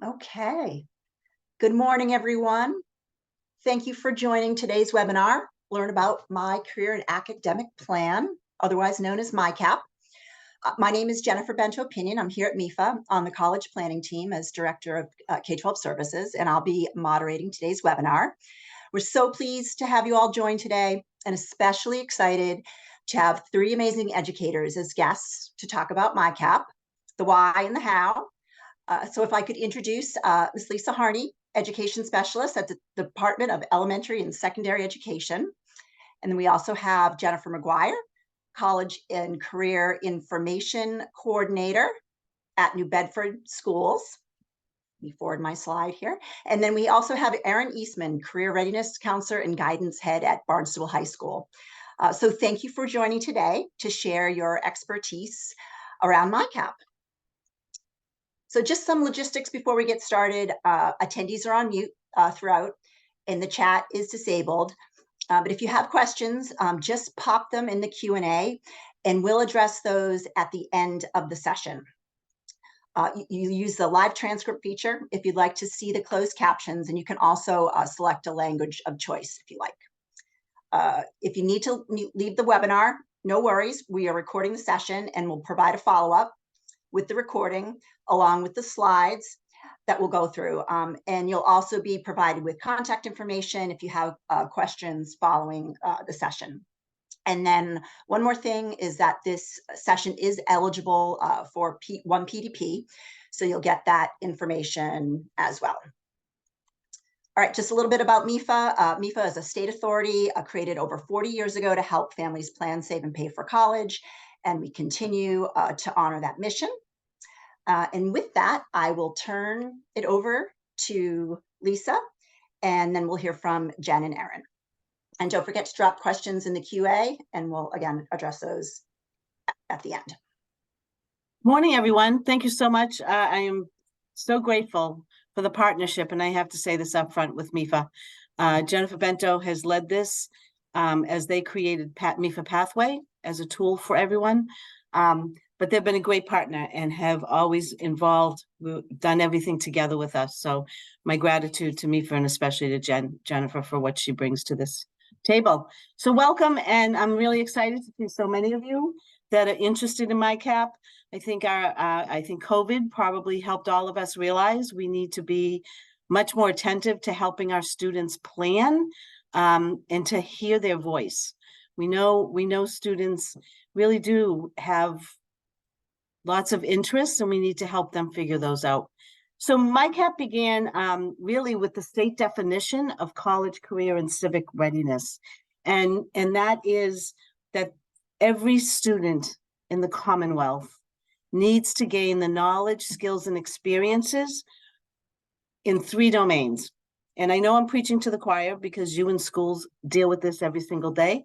Okay. Good morning, everyone. Thank you for joining today's webinar, Learn About My Career and Academic Plan, otherwise known as MyCAP. My name is Jennifer Bento-Pinion. I'm here at MEFA on the college planning team as Director of K-12 Services, and I'll be moderating today's webinar. We're so pleased to have you all join today, and especially excited to have three amazing educators as guests to talk about MyCAP, the why and the how. So if I could introduce Ms. Lisa Harney, Education Specialist at the Department of Elementary and Secondary Education. And then we also have Jennifer McGuire, College and Career Information Coordinator at New Bedford Schools. Let me forward my slide here. And then we also have Erin Eastman, Career Readiness Counselor and Guidance Head at Barnstable High School. So thank you for joining today to share your expertise around MyCAP. So just some logistics before we get started. Attendees are on mute throughout, and the chat is disabled. But if you have questions, just pop them in the Q&A, and we'll address those at the end of the session. You use the live transcript feature if you'd like to see the closed captions, and you can also select a language of choice if you like. If you need to leave the webinar, no worries. We are recording the session, and we'll provide a follow-up with the recording along with the slides that we'll go through. And you'll also be provided with contact information if you have questions following the session. And then one more thing is that this session is eligible for one PDP, so you'll get that information as well. All right, just a little bit about MEFA. MEFA is a state authority created over 40 years ago to help families plan, save, and pay for college. And we continue to honor that mission. And with that, I will turn it over to Lisa, and then we'll hear from Jen and Erin. And don't forget to drop questions in the QA, and we'll, again, address those at the end. Morning, everyone. Thank you so much. I am so grateful for the partnership, and I have to say this up front with MEFA. Jennifer Bento has led this as they created MEFA Pathway as a tool for everyone. But they've been a great partner and have always done everything together with us. So my gratitude to MEFA and especially to Jennifer for what she brings to this table. So welcome, and I'm really excited to see so many of you that are interested in MyCAP. I think COVID probably helped all of us realize we need to be much more attentive to helping our students plan and to hear their voice. We know students really do have lots of interests, and we need to help them figure those out. So MyCAP began really with the state definition of college, career, and civic readiness. And that is that every student in the Commonwealth needs to gain the knowledge, skills, and experiences in 3 domains. And I know I'm preaching to the choir because you in schools deal with this every single day.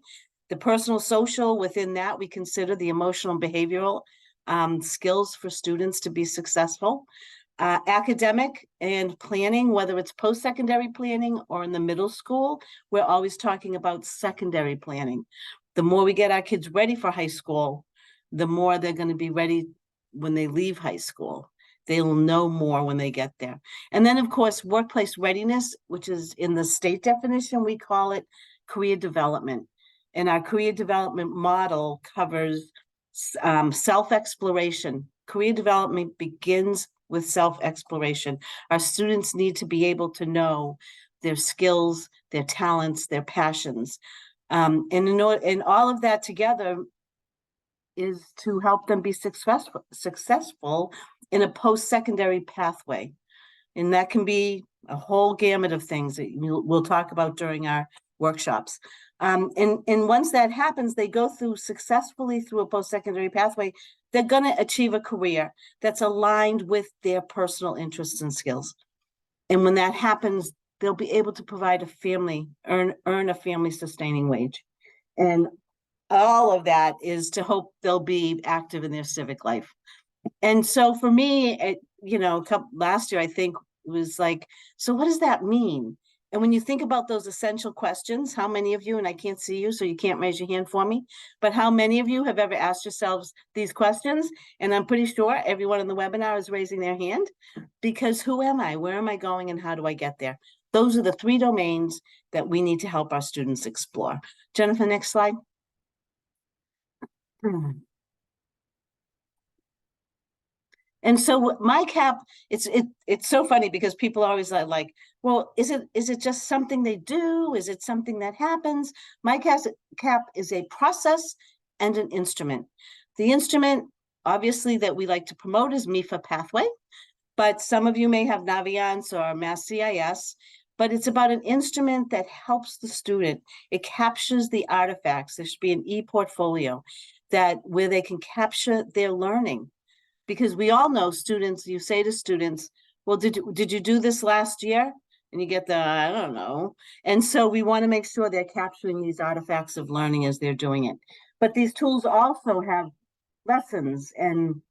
The personal, social, within that, we consider the emotional and behavioral skills for students to be successful. Academic and planning, whether it's post-secondary planning or in the middle school, we're always talking about secondary planning. The more we get our kids ready for high school, the more they're going to be ready when they leave high school. They'll know more when they get there. And then, of course, workplace readiness, which is in the state definition, we call it career development. And our career development model covers self-exploration. Career development begins with self-exploration. Our students need to be able to know their skills, their talents, their passions. And all of that together is to help them be successful in a post-secondary pathway. And that can be a whole gamut of things that we'll talk about during our workshops. And once that happens, they go successfully through a post-secondary pathway, they're going to achieve a career that's aligned with their personal interests and skills. And when that happens, they'll be able to provide a family, earn a family sustaining wage. And all of that is to hope they'll be active in their civic life. And so for me, last year, I think it was like, so what does that mean? And when you think about those essential questions, how many of you, and I can't see you, so you can't raise your hand for me, but how many of you have ever asked yourselves these questions? And I'm pretty sure everyone in the webinar is raising their hand, because who am I? Where am I going? And how do I get there? Those are the 3 domains that we need to help our students explore. Jennifer, next slide. And so MyCAP, it's so funny because people always are like, well, is it just something they do? Is it something that happens? MyCAP is a process and an instrument. The instrument, obviously, that we like to promote is MEFA pathway, but some of you may have Naviance or Mass CIS, but it's about an instrument that helps the student. It captures the artifacts. There should be an e-portfolio where they can capture their learning. Because we all know students, you say to students, well, did you do this last year? And you get the, I don't know. And so we want to make sure they're capturing these artifacts of learning as they're doing it. But these tools also have lessons and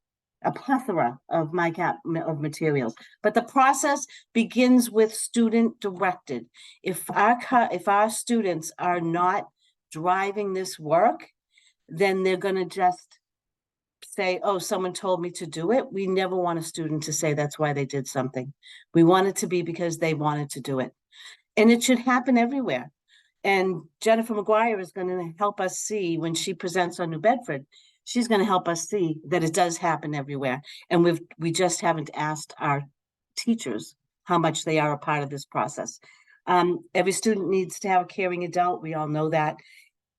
a plethora of MyCAP of materials. But the process begins with student directed. If our students are not driving this work, then they're going to just say, oh, someone told me to do it. We never want a student to say that's why they did something. We want it to be because they wanted to do it. And it should happen everywhere. And Jennifer McGuire is going to help us see when she presents on New Bedford, she's going to help us see that it does happen everywhere. And we just haven't asked our teachers how much they are a part of this process. Every student needs to have a caring adult. We all know that.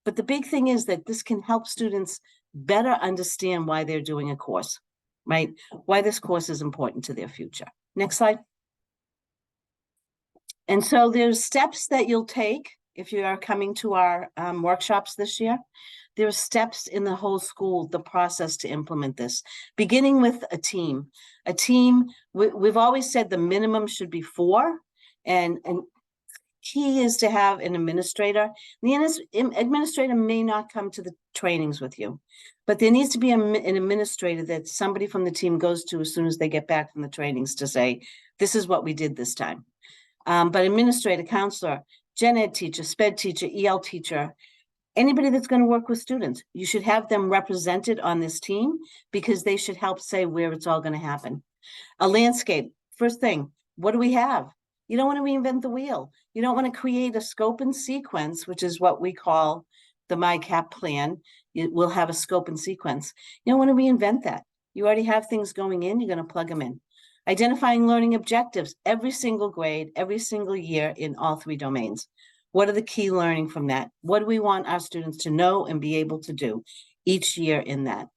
But the big thing is that this can help students better understand why they're doing a course, right? Why this course is important to their future. Next slide. And so there's steps that you'll take if you are coming to our workshops this year. There are steps in the whole school, the process to implement this, beginning with a team. A team, we've always said the minimum should be 4, and key is to have an administrator. The administrator may not come to the trainings with you, but there needs to be an administrator that somebody from the team goes to as soon as they get back from the trainings to say, this is what we did this time. But administrator, counselor, gen ed teacher, sped teacher, EL teacher, anybody that's going to work with students, you should have them represented on this team because they should help say where it's all going to happen. A landscape, first thing, what do we have? You don't want to reinvent the wheel. You don't want to create a scope and sequence, which is what we call the MyCAP plan. It will have a scope and sequence. You don't want to reinvent that. You already have things going in, you're going to plug them in. Identifying learning objectives, every single grade, every single year in all 3 domains. What are the key learning from that? What do we want our students to know and be able to do each year in that?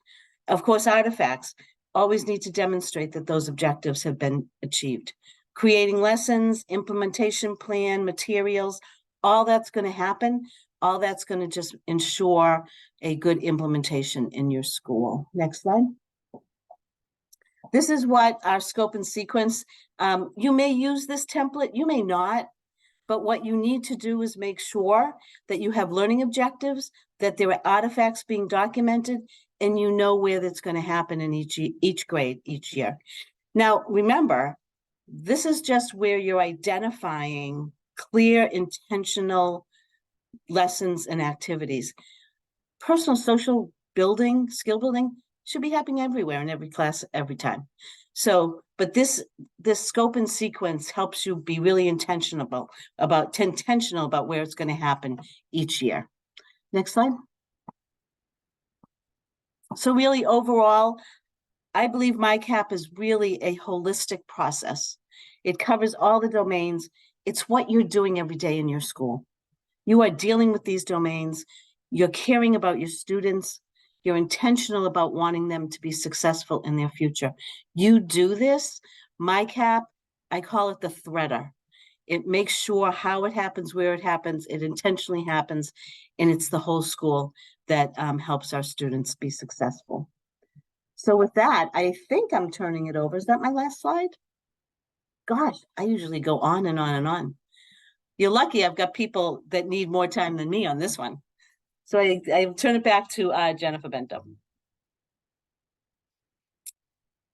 Of course, artifacts always need to demonstrate that those objectives have been achieved. Creating lessons, implementation plan, materials, all that's going to happen. All that's going to just ensure a good implementation in your school. Next slide. This is what our scope and sequence, you may use this template, you may not, but what you need to do is make sure that you have learning objectives, that there are artifacts being documented, and you know where that's going to happen in each grade, each year. Now, remember, this is just where you're identifying clear, intentional lessons and activities. Personal social building, skill building should be happening everywhere in every class, every time. So, but this scope and sequence helps you be really intentional about where it's going to happen each year. Next slide. So really overall, I believe MyCAP is really a holistic process. It covers all the domains. It's what you're doing every day in your school. You are dealing with these domains. You're caring about your students. You're intentional about wanting them to be successful in their future. You do this. MyCAP, I call it the threader. It makes sure how it happens, where it happens, it intentionally happens, and it's the whole school that helps our students be successful. So with that, I think I'm turning it over. Is that my last slide? Gosh, I usually go on and on and on. You're lucky I've got people that need more time than me on this one. So I turn it back to Jennifer Bento.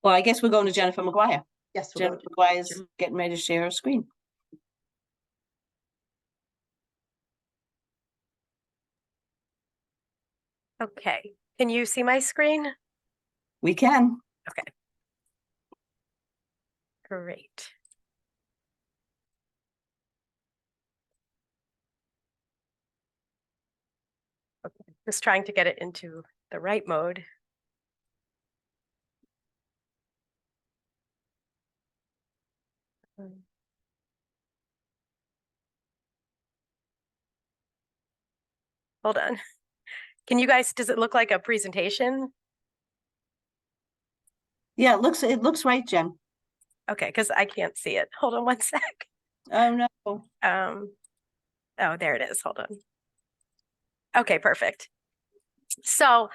Well, I guess we're going to Jennifer McGuire. Yes, Jennifer McGuire is getting ready to share her screen. Okay, can you see my screen? We can. Okay. Great. Okay, just trying to get it into the right mode. Hold on. Can you guys, does it look like a presentation? Yeah, it looks right, Jen. Okay, because I can't see it. Hold on one sec. Oh, no. Oh, there it is. Hold on. Okay, perfect. So,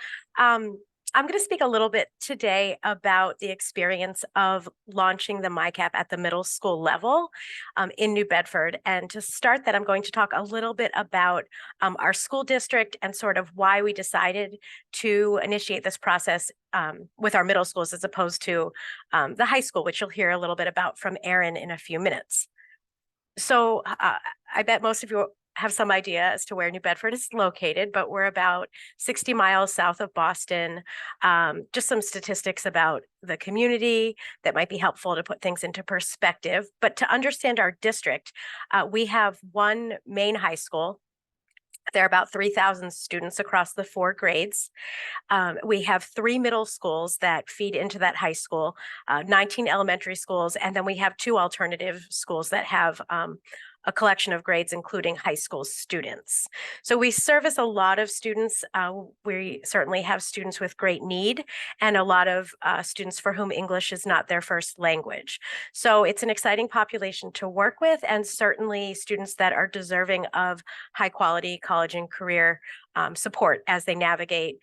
I'm going to speak a little bit today about the experience of launching the MyCAP at the middle school level in New Bedford. And to start that, I'm going to talk a little bit about our school district and sort of why we decided to initiate this process with our middle schools as opposed to the high school, which you'll hear a little bit about from Erin in a few minutes. So I bet most of you have some idea as to where New Bedford is located, but we're about 60 miles south of Boston. Just some statistics about the community that might be helpful to put things into perspective. But to understand our district, we have one main high school. There are about 3,000 students across the 4 grades. We have 3 middle schools that feed into that high school, 19 elementary schools, and then we have 2 alternative schools that have a collection of grades, including high school students. So we service a lot of students. We certainly have students with great need and a lot of students for whom English is not their first language. So it's an exciting population to work with, and certainly students that are deserving of high quality college and career support as they navigate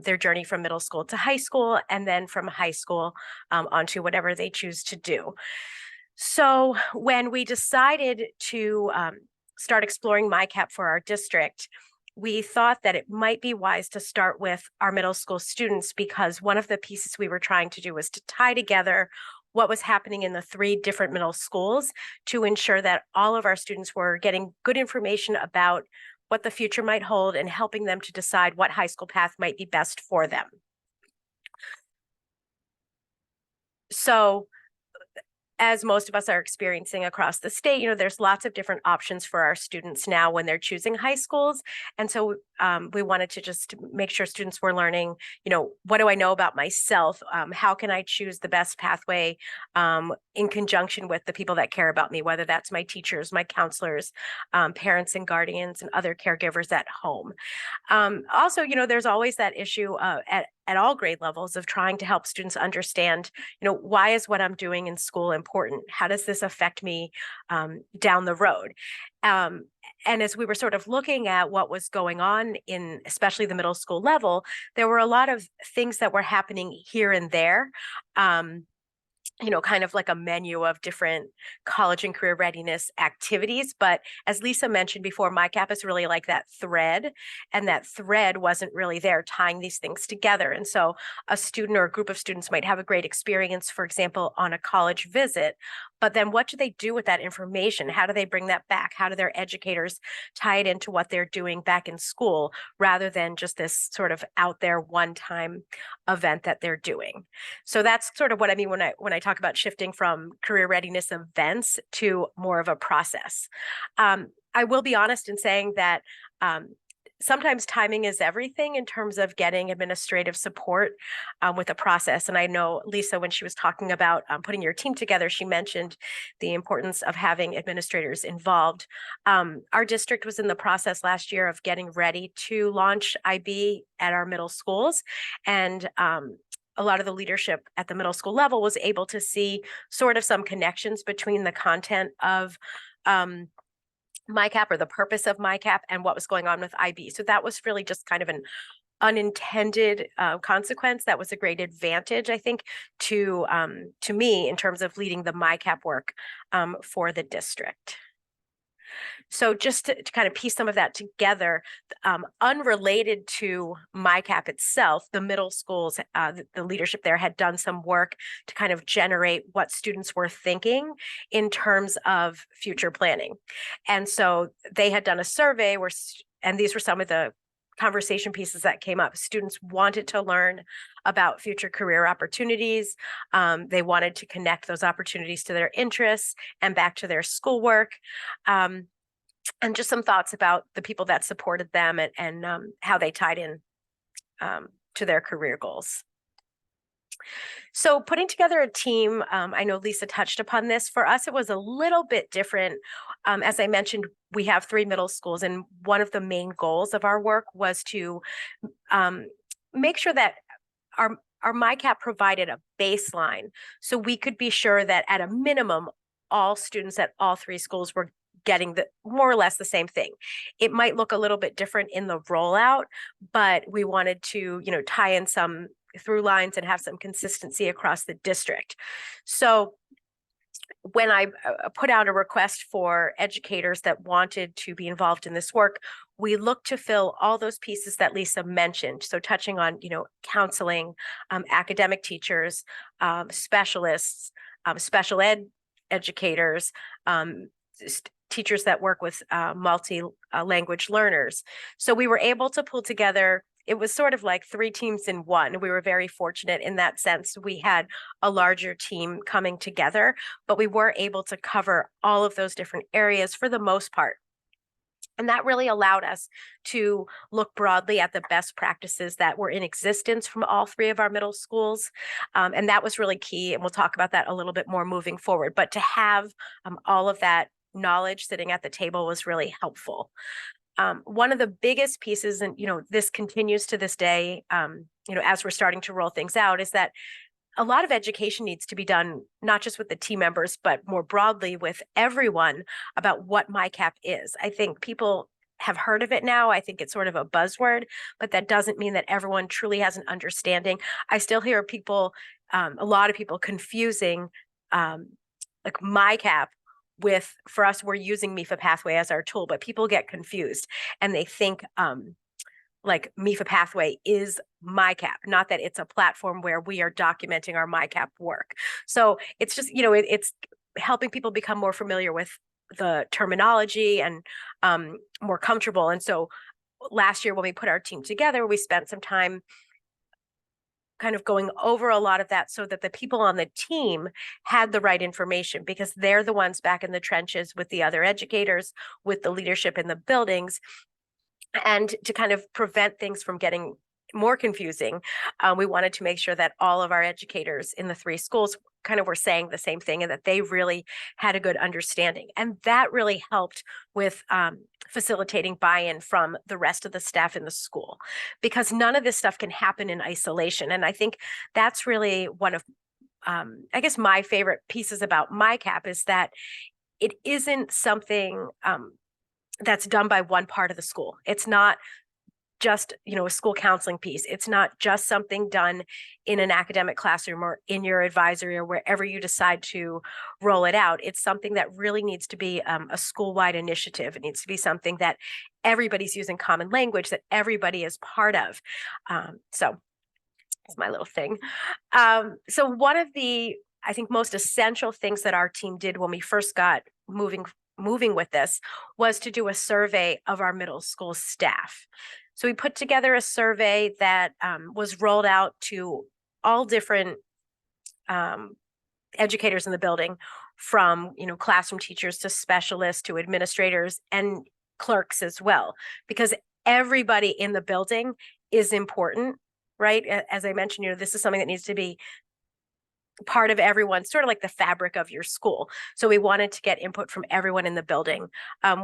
their journey from middle school to high school, and then from high school onto whatever they choose to do. So when we decided to start exploring MyCAP for our district, we thought that it might be wise to start with our middle school students, because one of the pieces we were trying to do was to tie together what was happening in the 3 different middle schools to ensure that all of our students were getting good information about what the future might hold and helping them to decide what high school path might be best for them. So as most of us are experiencing across the state, there's lots of different options for our students now when they're choosing high schools. And so we wanted to just make sure students were learning, what do I know about myself? How can I choose the best pathway in conjunction with the people that care about me, whether that's my teachers, my counselors, parents and guardians, and other caregivers at home. Also, there's always that issue at all grade levels of trying to help students understand, why is what I'm doing in school important? How does this affect me down the road? And as we were sort of looking at what was going on in especially the middle school level, there were a lot of things that were happening here and there. Kind of like a menu of different college and career readiness activities. But as Lisa mentioned before, MyCAP is really like that thread, and that thread wasn't really there tying these things together. And so a student or a group of students might have a great experience, for example, on a college visit, but then what do they do with that information? How do they bring that back? How do their educators tie it into what they're doing back in school, rather than just this sort of out there one-time event that they're doing? So that's sort of what I mean when I talk about shifting from career readiness events to more of a process. I will be honest in saying that sometimes timing is everything in terms of getting administrative support with a process. And I know Lisa, when she was talking about putting your team together, she mentioned the importance of having administrators involved. Our district was in the process last year of getting ready to launch IB at our middle schools. And a lot of the leadership at the middle school level was able to see sort of some connections between the content of MyCAP, or the purpose of MyCAP, and what was going on with IB. So that was really just kind of an unintended consequence. That was a great advantage, I think, to me in terms of leading the MyCAP work for the district. So just to kind of piece some of that together, unrelated to MyCAP itself, the middle schools, the leadership there had done some work to kind of generate what students were thinking in terms of future planning. And so they had done a survey and these were some of the conversation pieces that came up. Students wanted to learn about future career opportunities. They wanted to connect those opportunities to their interests and back to their schoolwork. And just some thoughts about the people that supported them and how they tied in to their career goals. So putting together a team, I know Lisa touched upon this. For us, it was a little bit different. As I mentioned, we have 3 middle schools, and one of the main goals of our work was to make sure that our MyCAP provided a baseline so we could be sure that at a minimum, all students at all 3 schools were getting the more or less the same thing. It might look a little bit different in the rollout, but we wanted to, tie in some through lines and have some consistency across the district. So when I put out a request for educators that wanted to be involved in this work, we looked to fill all those pieces that Lisa mentioned. So touching on, counseling, academic teachers, specialists, special ed educators, teachers that work with multi-language learners. So we were able to pull together, it was sort of like 3 teams in one. We were very fortunate in that sense. We had a larger team coming together, but we were able to cover all of those different areas for the most part. And that really allowed us to look broadly at the best practices that were in existence from all 3 of our middle schools. And that was really key. And we'll talk about that a little bit more moving forward. But to have all of that knowledge sitting at the table was really helpful. One of the biggest pieces, and this continues to this day, as we're starting to roll things out, is that a lot of education needs to be done, not just with the team members, but more broadly with everyone about what MyCAP is. I think people have heard of it now. I think it's sort of a buzzword, but that doesn't mean that everyone truly has an understanding. I still hear people, a lot of people confusing like MyCAP with, for us, we're using MEFA Pathway as our tool, but people get confused and they think like MEFA Pathway is MyCAP, not that it's a platform where we are documenting our MyCAP work. So it's just, it's helping people become more familiar with the terminology and more comfortable. And so last year when we put our team together, we spent some time kind of going over a lot of that so that the people on the team had the right information, because they're the ones back in the trenches with the other educators, with the leadership in the buildings. And to kind of prevent things from getting more confusing, we wanted to make sure that all of our educators in the 3 schools kind of were saying the same thing and that they really had a good understanding. And that really helped with facilitating buy-in from the rest of the staff in the school, because none of this stuff can happen in isolation. And I think that's really one of, I guess, my favorite pieces about MyCAP is that it isn't something that's done by one part of the school. It's not just, a school counseling piece. It's not just something done in an academic classroom or in your advisory or wherever you decide to roll it out. It's something that really needs to be a school-wide initiative. It needs to be something that everybody's using common language, that everybody is part of. So that's my little thing. So one of the, I think, most essential things that our team did when we first got moving with this was to do a survey of our middle school staff. So we put together a survey that was rolled out to all different educators in the building, from classroom teachers to specialists to administrators and clerks as well, because everybody in the building is important, right? As I mentioned, this is something that needs to be part of everyone, sort of like the fabric of your school. So we wanted to get input from everyone in the building.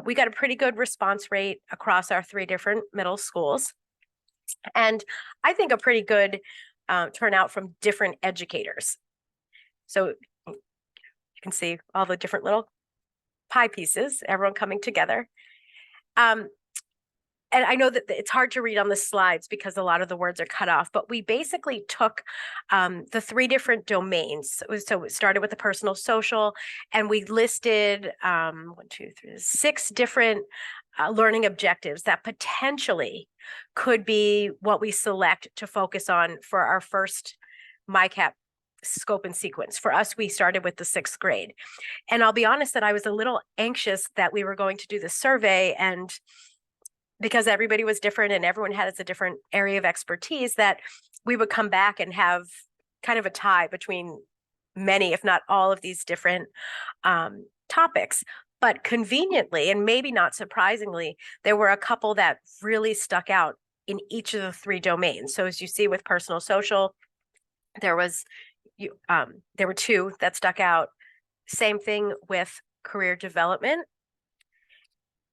We got a pretty good response rate across our 3 different middle schools. And I think a pretty good turnout from different educators. So you can see all the different little pie pieces, everyone coming together. And I know that it's hard to read on the slides because a lot of the words are cut off, but we basically took the 3 different domains. So it started with the personal social, and we listed 6 different learning objectives that potentially could be what we select to focus on for our first MyCAP scope and sequence. For us, we started with the 6th grade. And I'll be honest that I was a little anxious that we were going to do the survey and because everybody was different and everyone has a different area of expertise, that we would come back and have kind of a tie between many, if not all, of these different topics. But conveniently, and maybe not surprisingly, there were a couple that really stuck out in each of the three domains. So as you see with personal social, there were two that stuck out. Same thing with career development.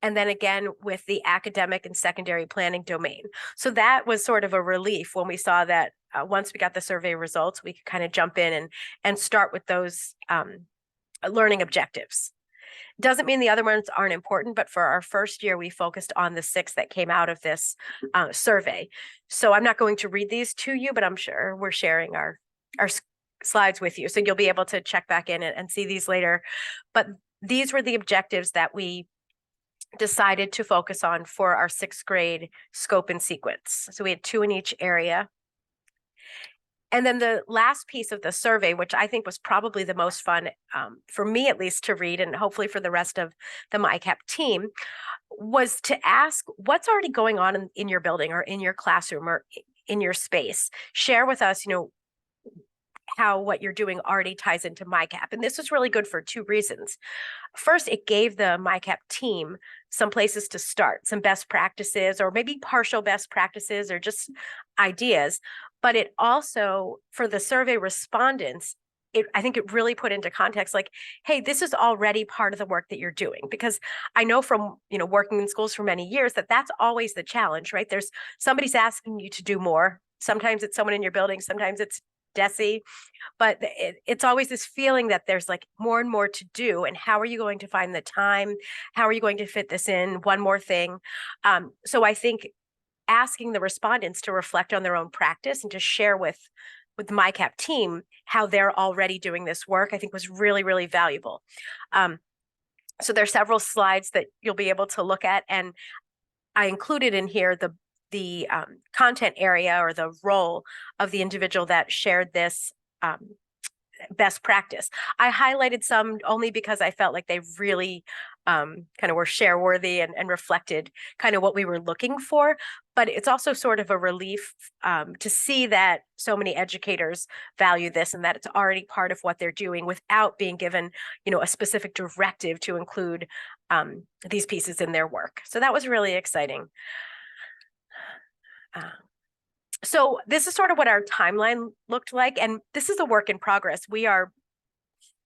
And then again with the academic and secondary planning domain. So that was sort of a relief when we saw that once we got the survey results, we could kind of jump in and start with those learning objectives. Doesn't mean the other ones aren't important, but for our first year, we focused on the 6 that came out of this survey. So I'm not going to read these to you, but I'm sure we're sharing our slides with you. So you'll be able to check back in and see these later. But these were the objectives that we decided to focus on for our 6th grade scope and sequence. So we had 2 in each area. And then the last piece of the survey, which I think was probably the most fun for me, at least, to read, and hopefully for the rest of the MyCAP team, was to ask what's already going on in your building or in your classroom or in your space. Share with us, how what you're doing already ties into MyCAP. And this was really good for 2 reasons. First, it gave the MyCAP team some places to start, some best practices, or maybe partial best practices, or just ideas. But it also, for the survey respondents, I think it really put into context, like, hey, this is already part of the work that you're doing. Because I know from, working in schools for many years, that's always the challenge, right? There's somebody's asking you to do more. Sometimes it's someone in your building, sometimes it's DESE, but it's always this feeling that there's like more and more to do. And how are you going to find the time? How are you going to fit this in? One more thing. So I think asking the respondents to reflect on their own practice and to share with the MyCAP team how they're already doing this work, I think was really, really valuable. So there's several slides that you'll be able to look at, and I included in here the content area or the role of the individual that shared this best practice. I highlighted some only because I felt like they really kind of were share worthy and reflected kind of what we were looking for. But it's also sort of a relief to see that so many educators value this and that it's already part of what they're doing without being given, a specific directive to include these pieces in their work. So that was really exciting. So this is sort of what our timeline looked like, and this is a work in progress. We are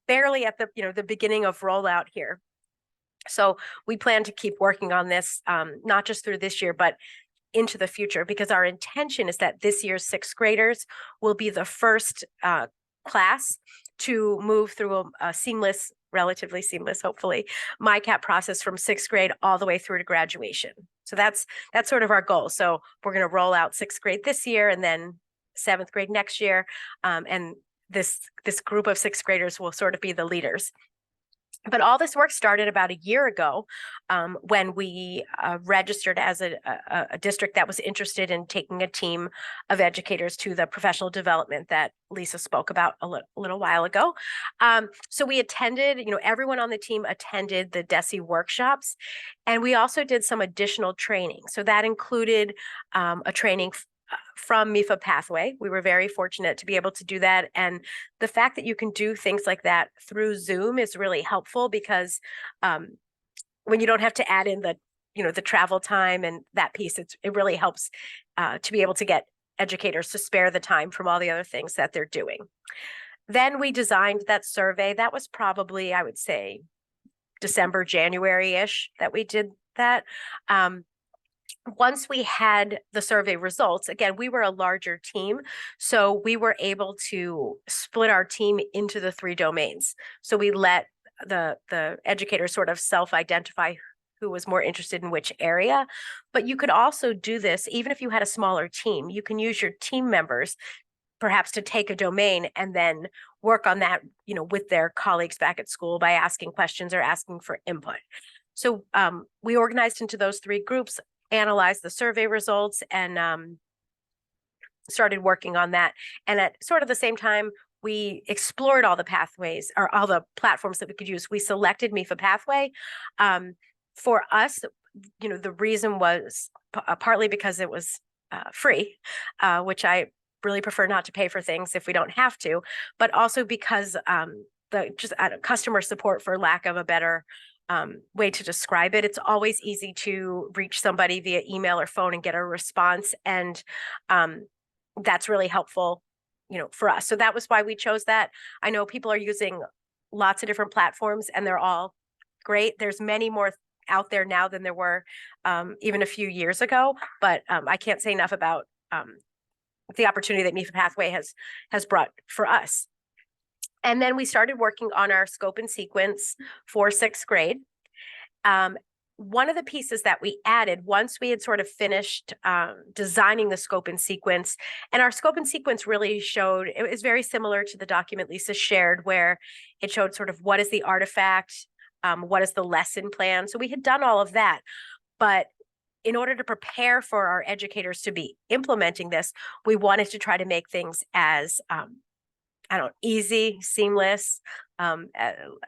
barely at the beginning of rollout here. So we plan to keep working on this, not just through this year, but into the future, because our intention is that this year's 6th graders will be the first class to move through a relatively seamless, hopefully, MyCAP process from 6th grade all the way through to graduation. So that's sort of our goal. So we're going to roll out 6th grade this year and then 7th grade next year. And this group of 6th graders will sort of be the leaders. But all this work started about a year ago when we registered as a district that was interested in taking a team of educators to the professional development that Lisa spoke about a little while ago. So we attended, everyone on the team attended the DESE workshops, and we also did some additional training. So that included a training from MEFA pathway. We were very fortunate to be able to do that. And the fact that you can do things like that through Zoom is really helpful, because when you don't have to add in the travel time and that piece, it really helps to be able to get educators to spare the time from all the other things that they're doing. Then we designed that survey. That was probably, I would say, December, January-ish that we did that. Once we had the survey results, again, we were a larger team, so we were able to split our team into the 3 domains. So we let the educators sort of self-identify who was more interested in which area. But you could also do this, even if you had a smaller team, you can use your team members perhaps to take a domain and then work on that, with their colleagues back at school by asking questions or asking for input. So we organized into those 3 groups, analyzed the survey results, and started working on that. And at sort of the same time, we explored all the pathways or all the platforms that we could use. We selected MEFA pathway. For us, the reason was partly because it was free, which I really prefer not to pay for things if we don't have to, but also because customer support, for lack of a better way to describe it. It's always easy to reach somebody via email or phone and get a response. And that's really helpful, for us. So that was why we chose that. I know people are using lots of different platforms and they're all great. There's many more out there now than there were even a few years ago, but I can't say enough about the opportunity that MEFA Pathway has brought for us. And then we started working on our scope and sequence for 6th grade. One of the pieces that we added once we had sort of finished designing the scope and sequence, and our scope and sequence really showed, it was very similar to the document Lisa shared, where it showed sort of what is the artifact, what is the lesson plan. So we had done all of that, but in order to prepare for our educators to be implementing this, we wanted to try to make things as easy, seamless,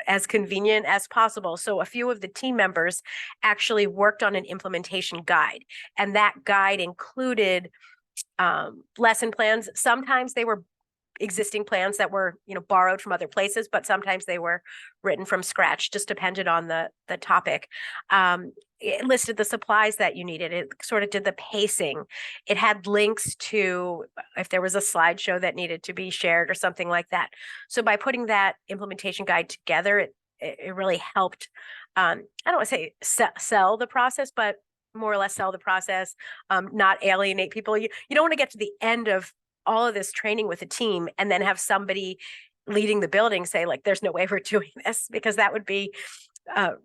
as convenient as possible. So a few of the team members actually worked on an implementation guide, and that guide included lesson plans. Sometimes they were existing plans that were, borrowed from other places, but sometimes they were written from scratch, just depended on the topic. It listed the supplies that you needed. It sort of did the pacing. It had links to if there was a slideshow that needed to be shared or something like that. So by putting that implementation guide together, it really helped, I don't want to say sell the process, but more or less sell the process, not alienate people. You don't want to get to the end of all of this training with a team and then have somebody leading the building say, like, there's no way we're doing this, because that would be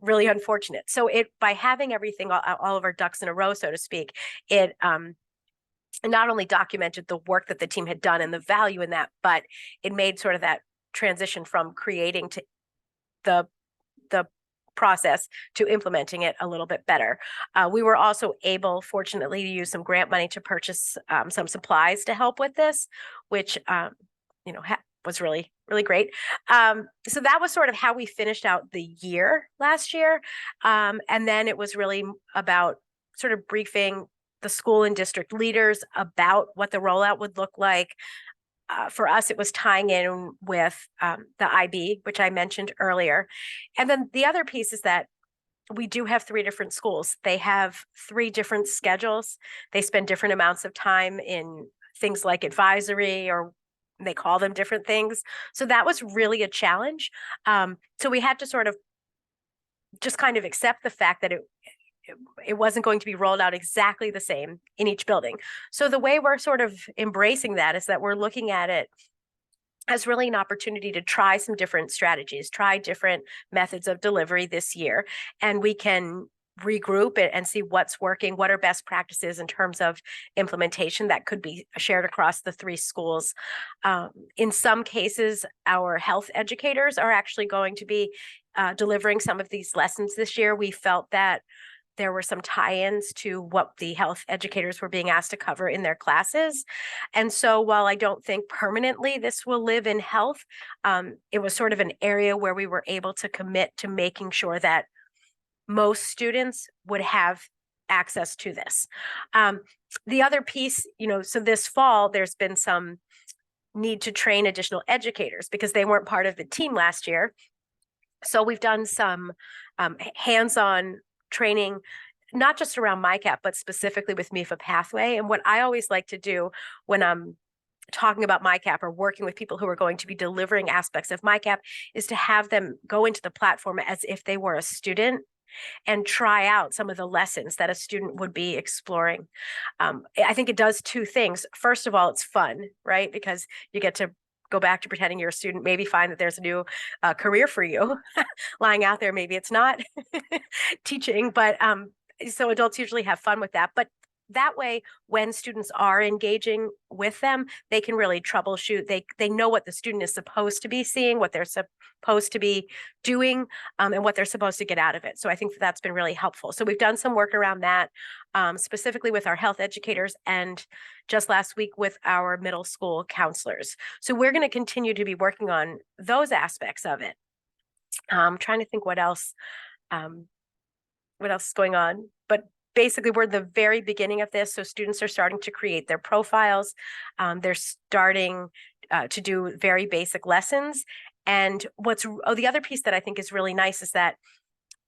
really unfortunate. So by having everything, all of our ducks in a row, so to speak, it not only documented the work that the team had done and the value in that, but it made sort of that transition from creating to the process to implementing it a little bit better. We were also able, fortunately, to use some grant money to purchase some supplies to help with this, which was really, really great. So that was sort of how we finished out the year last year. And then it was really about sort of briefing the school and district leaders about what the rollout would look like. For us, it was tying in with the IB, which I mentioned earlier. And then the other piece is that we do have 3 different schools. They have 3 different schedules. They spend different amounts of time in things like advisory, or they call them different things. So that was really a challenge. So we had to sort of just kind of accept the fact that it wasn't going to be rolled out exactly the same in each building. So the way we're sort of embracing that is that we're looking at it as really an opportunity to try some different strategies, try different methods of delivery this year, and we can regroup it and see what's working, what are best practices in terms of implementation that could be shared across the 3 schools. In some cases, our health educators are actually going to be delivering some of these lessons this year. We felt that there were some tie-ins to what the health educators were being asked to cover in their classes. And so while I don't think permanently this will live in health, it was sort of an area where we were able to commit to making sure that most students would have access to this. The other piece, so this fall, there's been some need to train additional educators because they weren't part of the team last year. So we've done some hands-on training, not just around MyCAP, but specifically with MEFA Pathway. And what I always like to do when I'm talking about MyCAP or working with people who are going to be delivering aspects of MyCAP is to have them go into the platform as if they were a student and try out some of the lessons that a student would be exploring. I think it does 2 things. First of all, it's fun, right? Because you get to go back to pretending you're a student, maybe find that there's a new career for you lying out there. Maybe it's not teaching, but so adults usually have fun with that. But that way, when students are engaging with them, they can really troubleshoot. They know what the student is supposed to be seeing, what they're supposed to be doing, and what they're supposed to get out of it. So I think that's been really helpful. So we've done some work around that, specifically with our health educators, and just last week with our middle school counselors. So we're going to continue to be working on those aspects of it. I'm trying to think what else is going on. But basically we're the very beginning of this. So students are starting to create their profiles. They're starting to do very basic lessons. And the other piece that I think is really nice is that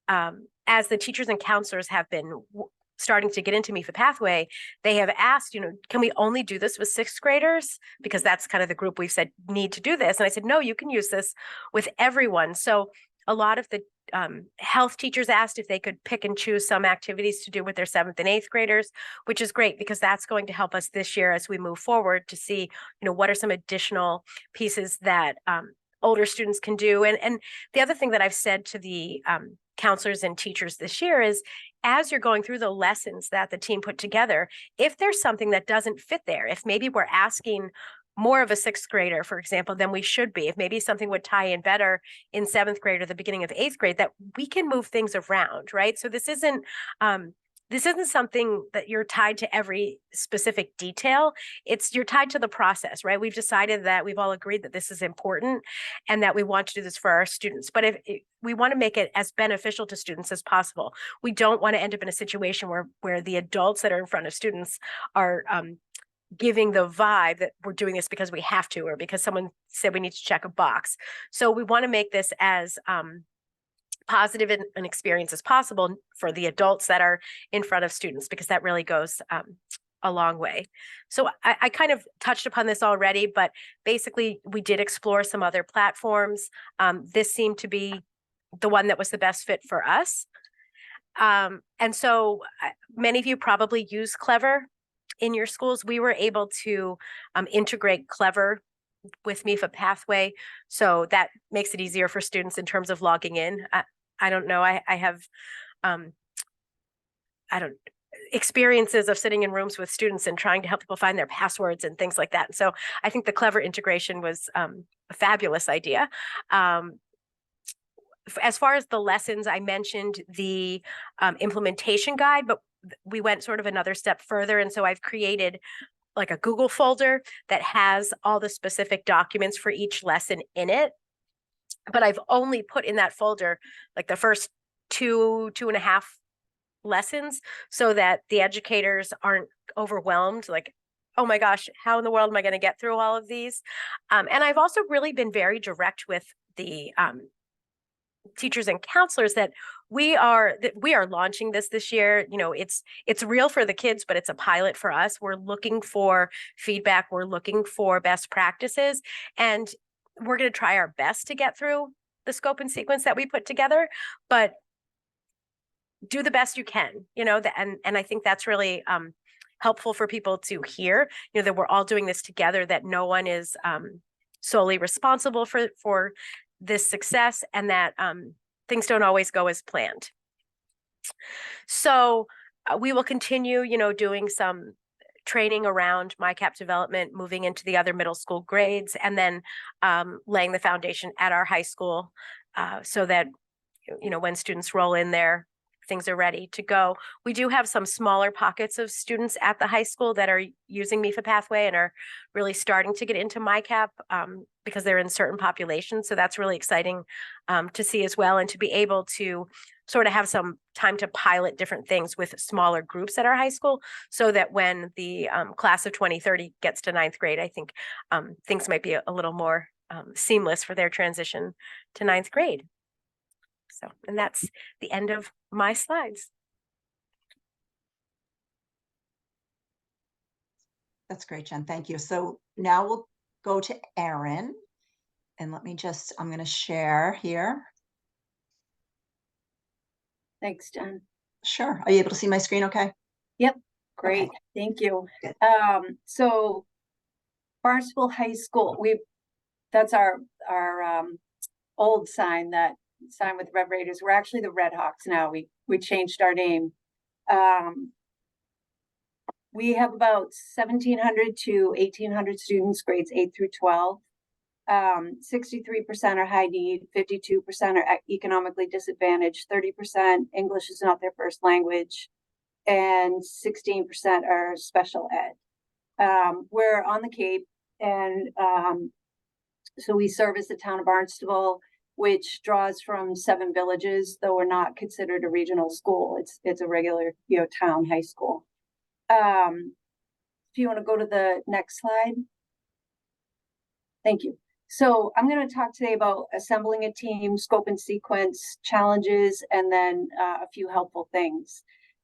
as the teachers and counselors have been starting to get into MEFA pathway, they have asked, can we only do this with sixth graders? Because that's kind of the group we've said need to do this. And I said, no, you can use this with everyone. So a lot of the health teachers asked if they could pick and choose some activities to do with their 7th and 8th graders, which is great because that's going to help us this year as we move forward to see, what are some additional pieces that older students can do. And the other thing that I've said to the counselors and teachers this year is, as you're going through the lessons that the team put together, if there's something that doesn't fit there, if maybe we're asking more of a 6th grader, for example, than we should be, if maybe something would tie in better in 7th grade or the beginning of 8th grade, that we can move things around, right? So this isn't something that you're tied to every specific detail. You're tied to the process, right? We've decided that we've all agreed that this is important and that we want to do this for our students. But if we want to make it as beneficial to students as possible, we don't want to end up in a situation where the adults that are in front of students are giving the vibe that we're doing this because we have to, or because someone said we need to check a box. So we want to make this as positive an experience as possible for the adults that are in front of students, because that really goes a long way. So I kind of touched upon this already, but basically we did explore some other platforms. This seemed to be the one that was the best fit for us. And so many of you probably use Clever in your schools. We were able to integrate Clever with MEFA pathway, so that makes it easier for students in terms of logging in. I don't know. I have experiences of sitting in rooms with students and trying to help people find their passwords and things like that. And so I think the Clever integration was a fabulous idea. As far as the lessons, I mentioned the implementation guide, but we went sort of another step further. And so I've created like a Google folder that has all the specific documents for each lesson in it. But I've only put in that folder like the first two and a half lessons, so that the educators aren't overwhelmed. Like, oh my gosh, how in the world am I going to get through all of these? And I've also really been very direct with the teachers and counselors that we are launching this year. It's real for the kids, but it's a pilot for us. We're looking for feedback. We're looking for best practices, and we're going to try our best to get through the scope and sequence that we put together, but do the best you can, and I think that's really helpful for people to hear, that we're all doing this together, that no one is solely responsible for this success, and that things don't always go as planned. So we will continue, doing some training around MyCAP development, moving into the other middle school grades, and then laying the foundation at our high school so that, when students roll in there, things are ready to go. We do have some smaller pockets of students at the high school that are using MEFA pathway and are really starting to get into MyCAP because they're in certain populations. So that's really exciting to see as well, and to be able to sort of have some time to pilot different things with smaller groups at our high school, so that when the class of 2030 gets to 9th grade, I think things might be a little more seamless for their transition to 9th grade. So, and that's the end of my slides. That's great, Jen. Thank you. So now we'll go to Erin, and I'm going to share here. Thanks, Jen. Sure. Are you able to see my screen okay? Yep. Great. Okay. Thank you. Good. So Barnstable High School, that's our old sign with Red Raiders. We're actually the Red Hawks now. We changed our name. We have about 1,700 to 1,800 students, grades 8 through 12. 63% are high need, 52% are economically disadvantaged, 30% English is not their first language, and 16% are special ed. We're on the Cape, and so we service the town of Barnstable, which draws from 7 villages, though we're not considered a regional school. It's a regular, town high school. If you want to go to the next slide. Thank you. So I'm going to talk today about assembling a team, scope and sequence, challenges, and then a few helpful things.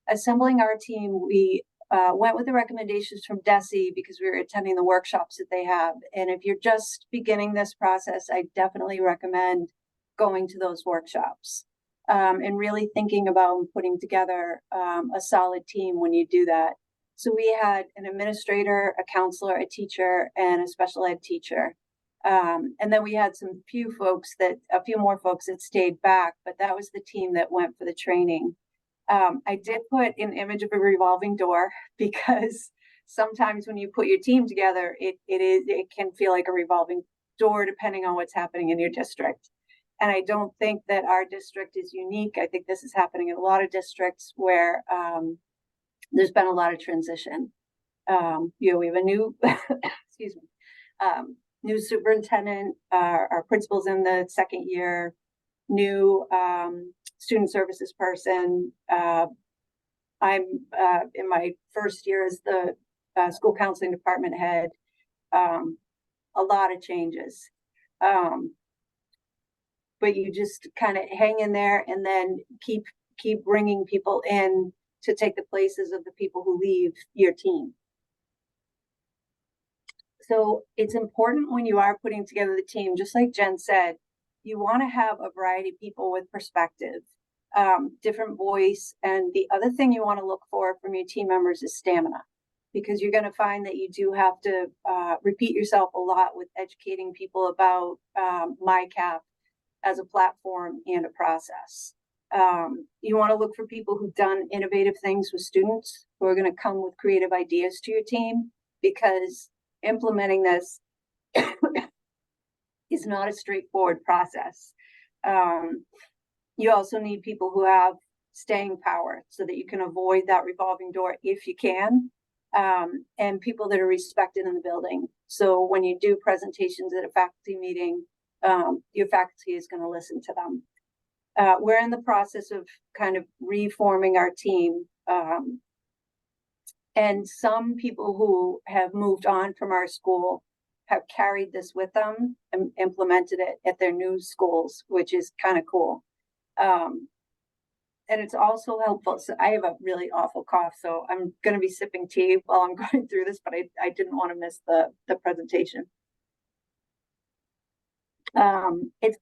Assembling our team, we went with the recommendations from DESE because we were attending the workshops that they have. And if you're just beginning this process, I definitely recommend going to those workshops and really thinking about putting together a solid team when you do that. So we had an administrator, a counselor, a teacher, and a special ed teacher. And then we had a few more folks that stayed back, but that was the team that went for the training. I did put an image of a revolving door because sometimes when you put your team together, it can feel like a revolving door depending on what's happening in your district. And I don't think that our district is unique. I think this is happening in a lot of districts where there's been a lot of transition. We have a new, excuse me, new superintendent, our principal's in the second year, new student services person. I'm in my first year as the school counseling department head. A lot of changes. But you just kind of hang in there and then keep bringing people in to take the places of the people who leave your team. So it's important when you are putting together the team, just like Jen said, you want to have a variety of people with perspective, different voice. And the other thing you want to look for from your team members is stamina, because you're going to find that you do have to repeat yourself a lot with educating people about MyCAP as a platform and a process. You want to look for people who've done innovative things with students who are going to come with creative ideas to your team, because implementing this is not a straightforward process. You also need people who have staying power so that you can avoid that revolving door if you can, and people that are respected in the building. So when you do presentations at a faculty meeting, your faculty is going to listen to them. We're in the process of kind of reforming our team. And some people who have moved on from our school have carried this with them and implemented it at their new schools, which is kind of cool. And it's also helpful. So I have a really awful cough, so I'm going to be sipping tea while I'm going through this, but I didn't want to miss the presentation. It's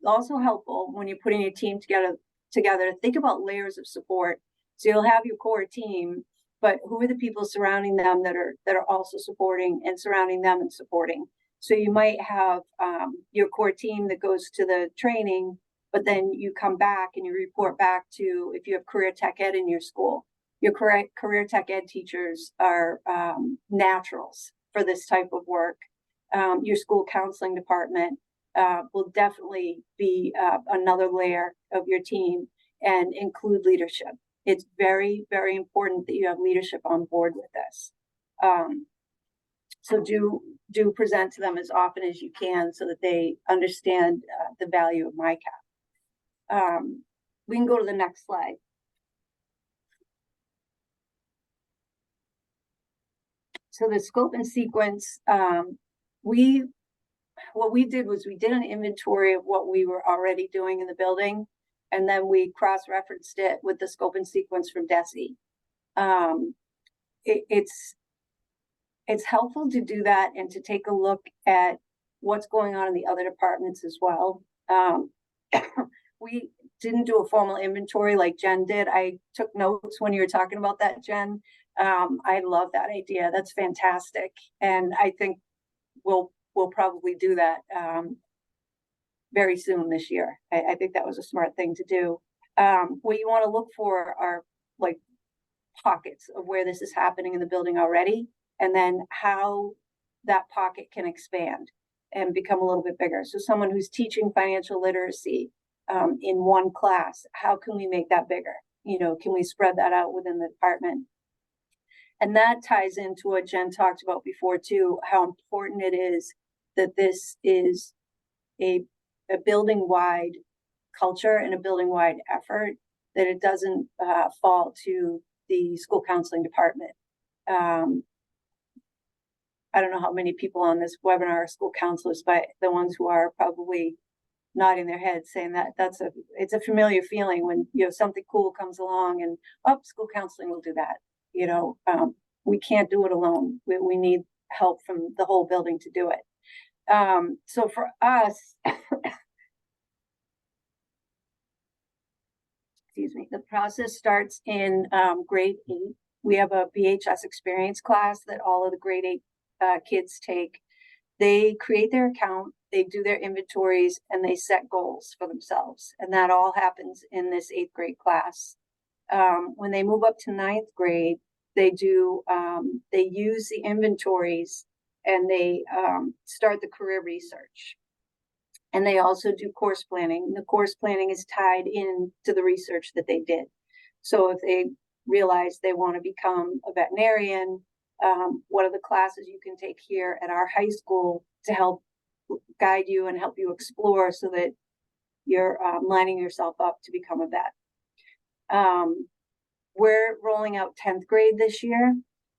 also helpful when you're putting your team together to think about layers of support. So you'll have your core team, but who are the people surrounding them that are also supporting and surrounding them and supporting? So you might have your core team that goes to the training, but then you come back and you report back to, if you have career tech ed in your school, your career tech ed teachers are naturals for this type of work. Your school counseling department will definitely be another layer of your team and include leadership. It's very, very important that you have leadership on board with this. So do present to them as often as you can so that they understand the value of MyCAP. We can go to the next slide. So the scope and sequence, what we did was we did an inventory of what we were already doing in the building, and then we cross-referenced it with the scope and sequence from DESE. It's helpful to do that and to take a look at what's going on in the other departments as well. We didn't do a formal inventory like Jen did. I took notes when you were talking about that, Jen. I love that idea. That's fantastic. And I think we'll probably do that very soon this year. I think that was a smart thing to do. What you want to look for are like pockets of where this is happening in the building already, and then how that pocket can expand and become a little bit bigger. So someone who's teaching financial literacy in one class, how can we make that bigger? Can we spread that out within the department? And that ties into what Jen talked about before too, how important it is that this is a a building-wide culture and a building-wide effort, that it doesn't fall to the school counseling department. I don't know how many people on this webinar are school counselors, but the ones who are probably nodding their heads saying that it's a familiar feeling when, you know, something cool comes along and, oh, school counseling will do that. You know, we can't do it alone. We need help from the whole building to do it. So for us, excuse me, the process starts in grade 8. We have a BHS experience class that all of the grade 8 kids take. They create their account, they do their inventories, and they set goals for themselves. And that all happens in this 8th grade class. When they move up to 9th grade, they do, they use the inventories and they start the career research. And they also do course planning. The course planning is tied in to the research that they did. So if they realize they want to become a veterinarian, what are the classes you can take here at our high school to help guide you and help you explore so that you're lining yourself up to become a vet. We're rolling out 10th grade this year,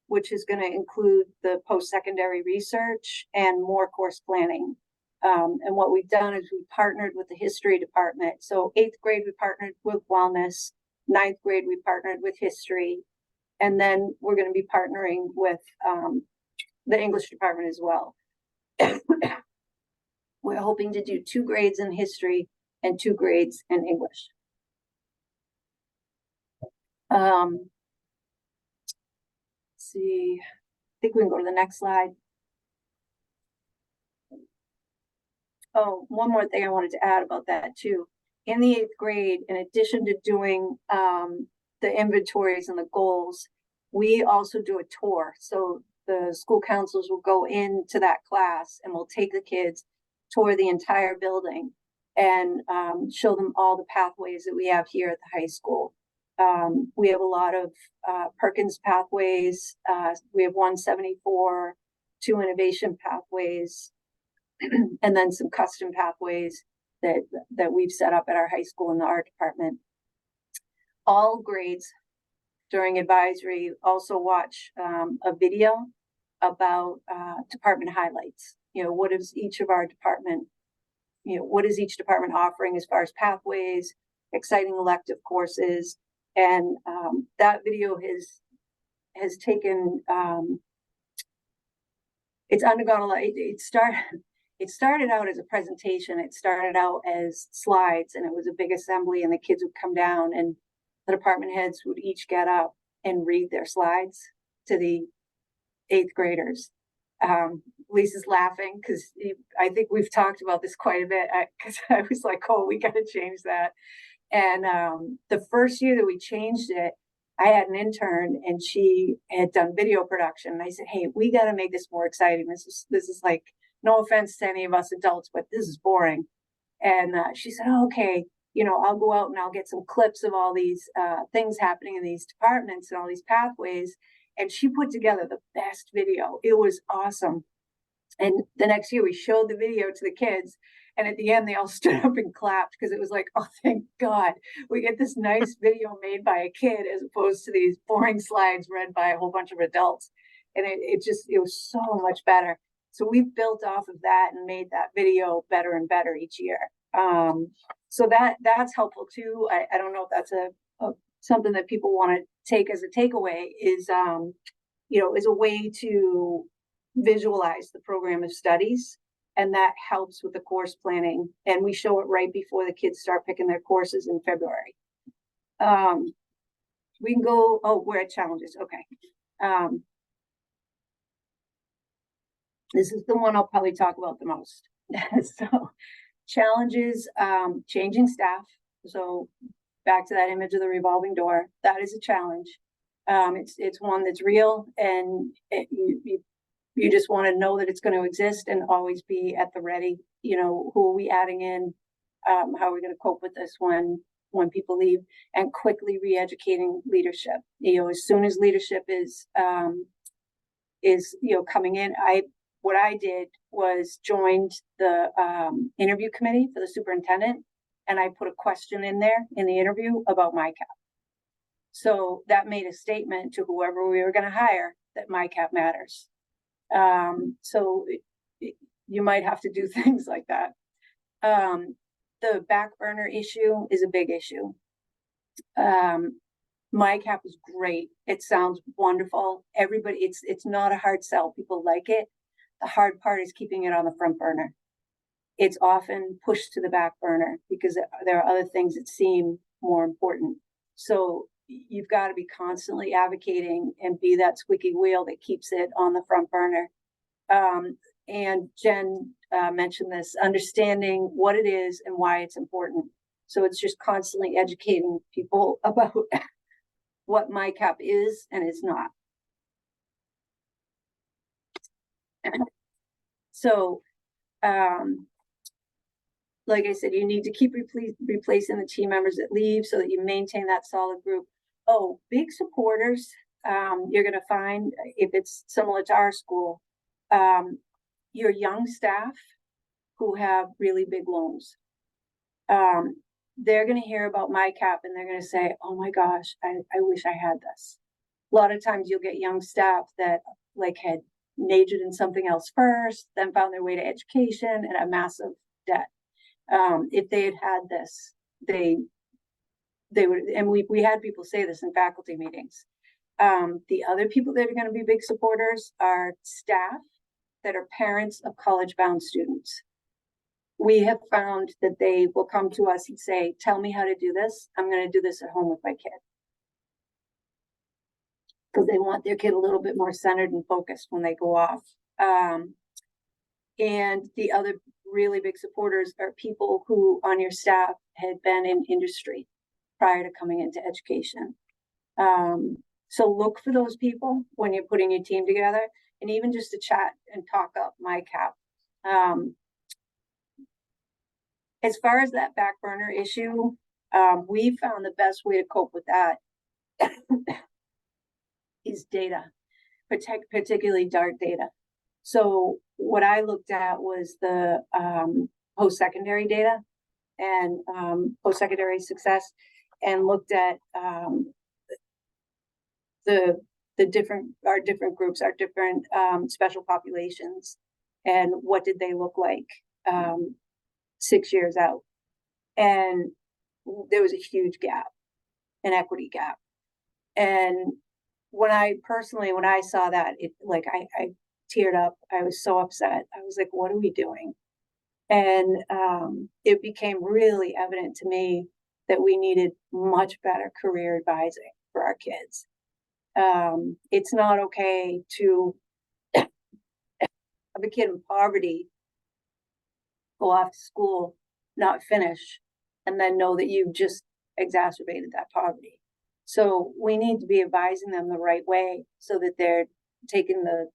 which is going to include the post-secondary research and more course planning. And what we've done is we partnered with the history department. So 8th grade, we partnered with wellness. 9th grade, we partnered with history. And then we're going to be partnering with the English department as well. We're hoping to do 2 grades in history and 2 grades in English. Let's see, I think we can go to the next slide. Oh, one more thing I wanted to add about that too. In the 8th grade, in addition to doing the inventories and the goals, we also do a tour. So the school counselors will go into that class and we'll take the kids, tour the entire building, and show them all the pathways that we have here at the high school. We have a lot of Perkins pathways. We have 174, 2 innovation pathways, and then some custom pathways that we've set up at our high school in the art department. All grades during advisory also watch a video about department highlights. You know, what is each of our department, you know, what is each department offering as far as pathways, exciting elective courses. And that video has taken, it's undergone a lot. It started out as a presentation. It started out as slides, and it was a big assembly, and the kids would come down and the department heads would each get up and read their slides to the 8th graders. Lisa's laughing because I think we've talked about this quite a bit, because I was like, oh, we got to change that. And the first year that we changed it, I had an intern and she had done video production. And I said, hey, we got to make this more exciting. This is like, no offense to any of us adults, but this is boring. And she said, oh, okay, you know, I'll go out and I'll get some clips of all these things happening in these departments and all these pathways. And she put together the best video. It was awesome. And the next year we showed the video to the kids. And at the end, they all stood up and clapped because it was like, oh, thank God, we get this nice video made by a kid as opposed to these boring slides read by a whole bunch of adults. And it was so much better. So we've built off of that and made that video better and better each year. So that's helpful too. I don't know if that's something that people want to take as a takeaway is, you know, is a way to visualize the program of studies. And that helps with the course planning. And we show it right before the kids start picking their courses in February. We can go, oh, we're at challenges. Okay. This is the one I'll probably talk about the most. So challenges, changing staff. So back to that image of the revolving door, that is a challenge. It's one that's real, and you just want to know that it's going to exist and always be at the ready. You know, who are we adding in? How are we going to cope with this when people leave? And quickly re-educating leadership. You know, as soon as leadership is you know, coming in, what I did was joined the interview committee for the superintendent, and I put a question in there in the interview about MyCAP. So that made a statement to whoever we were going to hire that MyCAP matters. So you might have to do things like that. The back burner issue is a big issue. MyCAP is great. It sounds wonderful. Everybody, it's not a hard sell. People like it. The hard part is keeping it on the front burner. It's often pushed to the back burner because there are other things that seem more important. So you've got to be constantly advocating and be that squeaky wheel that keeps it on the front burner. And Jen mentioned this, understanding what it is and why it's important. So it's just constantly educating people about what MyCAP is and is not. So, like I said, you need to keep replacing the team members that leave so that you maintain that solid group. Oh, big supporters, you're going to find, if it's similar to our school, your young staff who have really big loans. They're going to hear about MyCAP and they're going to say, oh my gosh, I wish I had this. A lot of times you'll get young staff that like had majored in something else first, then found their way to education and a massive debt. If they had had this, they would, and we had people say this in faculty meetings. The other people that are going to be big supporters are staff that are parents of college-bound students. We have found that they will come to us and say, tell me how to do this. I'm going to do this at home with my kid. Because they want their kid a little bit more centered and focused when they go off. And the other really big supporters are people who on your staff had been in industry prior to coming into education. So look for those people when you're putting your team together, and even just to chat and talk up MyCAP. As far as that back burner issue, we found the best way to cope with that is data, particularly DART data. So what I looked at was the post-secondary data and post-secondary success, and looked at our different groups, our different special populations, and what did they look like 6 years out. And there was a huge gap, an equity gap. And when I saw that, it like I teared up. I was so upset. I was like, what are we doing? And it became really evident to me that we needed much better career advising for our kids. It's not okay to have a kid in poverty go off to school, not finish, and then know that you've just exacerbated that poverty. So we need to be advising them the right way so that they're taking the